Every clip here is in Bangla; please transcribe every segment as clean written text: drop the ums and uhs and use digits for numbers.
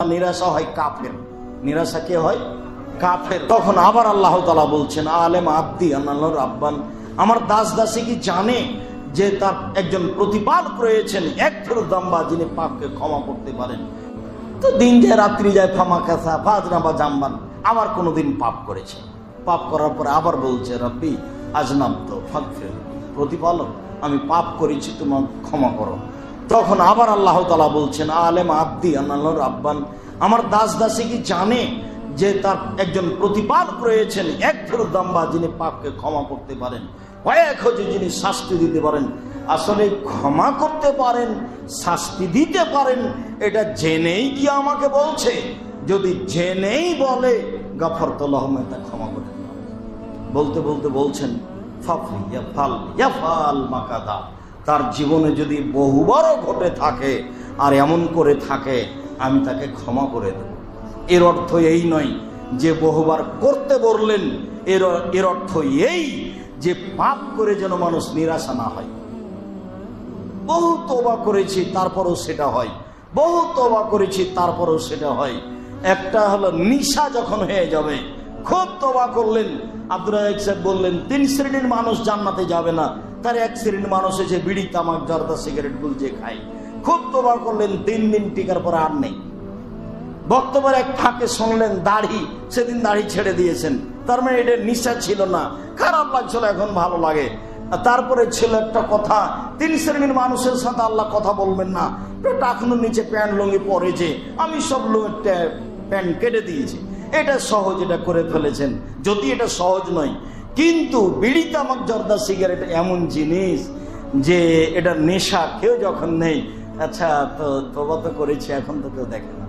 নিরাশা হয় কাফের, নিরাশা কে হয়? কাফের। তখন আবার আল্লাহ তাআলা বলছেন আলেম আব্দি আল্লাহর রাব্বান, আমার দাস দাসী কি জানে যে তার একজন প্রতিপালক রয়েছেন একথর দাম্বা, যিনি পাপকে ক্ষমা করতে পারেন। তো দিন যায় রাত্রি যায়, ফামা কাসা ফাজনা বা জাম্বান, আবার কোনোদিন পাপ করেছে। পাপ করার পরে আবার বলছে রব্বি আজনাম তো ফাগফির, প্রতিপালক আমি পাপ করেছি, তোমার ক্ষমা করো। তখন আবার আল্লাহ তাআলা বলছেন আলেম আব্দি আল্লাহর রাব্বান, আমার দাস দাসী কি জানে যে তার একজন প্রতিপালক রয়েছেন একথর দাম্বা, যিনি পাপকে ক্ষমা করতে পারেন, যিনি শাস্তি দিতে পারেন। আসলে ক্ষমা করতে পারেন, শাস্তি দিতে পারেন, এটা জেনেই কি আমাকে বলছে? যদি জেনেই বলে গাফারতু লাহু, তা ক্ষমা করে দিন। বলতে বলতে বলছেন ইয়াফাল মাকাদা, তার জীবনে যদি বহুবারও ঘটে থাকে আর এমন করে থাকে, আমি তাকে ক্ষমা করে দেব। এর অর্থ এই নয় যে বহুবার করতে বললেন, এর অর্থ এই যে পাপ করে যেন মানুষ নিরাশা না হয়। বহু তওবা করেছি তারপরও সেটা হয়, বহু তওবা করেছি তারপরও সেটা হয়। একটা হলো নিশা যখন হয়ে যাবে, খুব তওবা করলেন। আব্দুর রাজ্জাক সাহেব বললেন 3 শ্রেণীর মানুষ জান্নাতে যাবে না, তার 1 শ্রেণীর মানুষ এসে বিড়ি তামাক জর্দা সিগারেট গুলজে খায়। খুব তওবা করলেন, 3 দিন টিকার পরে আর নেই। বক্তব্যের এক ফাঁকে শুনলেন দাড়ি, সেদিন দাড়ি ছেড়ে দিয়েছেন। তার মানে এটা নিশা ছিল না, খারাপ লাগছিল, এখন ভালো লাগে। তারপরে ছিল একটা কথা, 3 শ্রেণীর মানুষের সাথে আল্লাহ কথা বলবেন না। টাকনুর নিচে প্যান্ট লুঙ্গি পরে যে আমি সব প্যান্ট কেটে দিয়েছি, এটা সহজ, এটা করে ফেলেছেন। যদি এটা সহজ নয়, কিন্তু বিড়ি তামাক জর্দা সিগারেট এমন জিনিস যে এটা নেশা, কেউ যখন নেই, আচ্ছা তো তওবা তো করেছি, এখন তো কেউ দেখে না।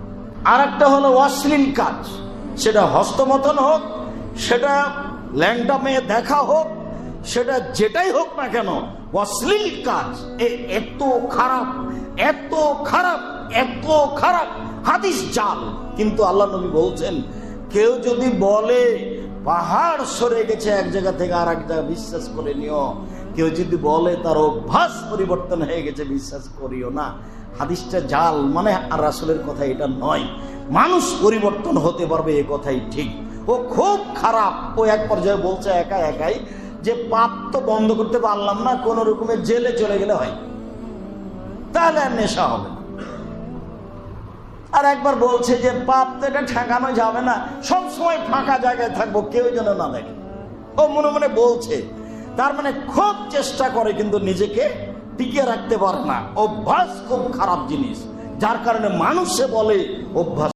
আর একটা হলো অশ্লীল কাজ, সেটা হস্তমতন হোক, সেটা ল্যাংটা মেয়ে দেখা হোক, সেটা যেটাই হোক না কেন, অশ্লীল কাজ এত খারাপ, এত খারাপ, এত খারাপ, হাদিস জাল। কিন্তু আল্লাহ নবী বলছেন কেউ যদি বলে পাহাড় সরে গেছে এক জায়গা থেকে আর এক জায়গা, বিশ্বাস করে নিও। কেউ যদি বলে তার অভ্যাস পরিবর্তন হয়ে গেছে, বিশ্বাস করিও না। হাদিসটা জাল, মানে আর রাসূলের কথা এটা নয়। মানুষ পরিবর্তন হতে পারবে, এ কথাই ঠিক। ও খুব খারাপ। ও এক পর্যায়ে বলছে একাই যে পাপ তো বন্ধ করতে পারলাম না, কোন রকমের জেলে চলে গেলে হয়, তাহলে আর নেশা হবে না। আর একবার বলছে যে পাপ তো এটা ঠেকানো যাবে না, সবসময় ফাঁকা জায়গায় থাকবো, কেউ যেন না দেখে। ও মনে মনে বলছে, তার মানে খুব চেষ্টা করে কিন্তু নিজেকে টিকিয়ে রাখতে পারে না। অভ্যাস খুব খারাপ জিনিস, যার কারণে মানুষে বলে অভ্যাস।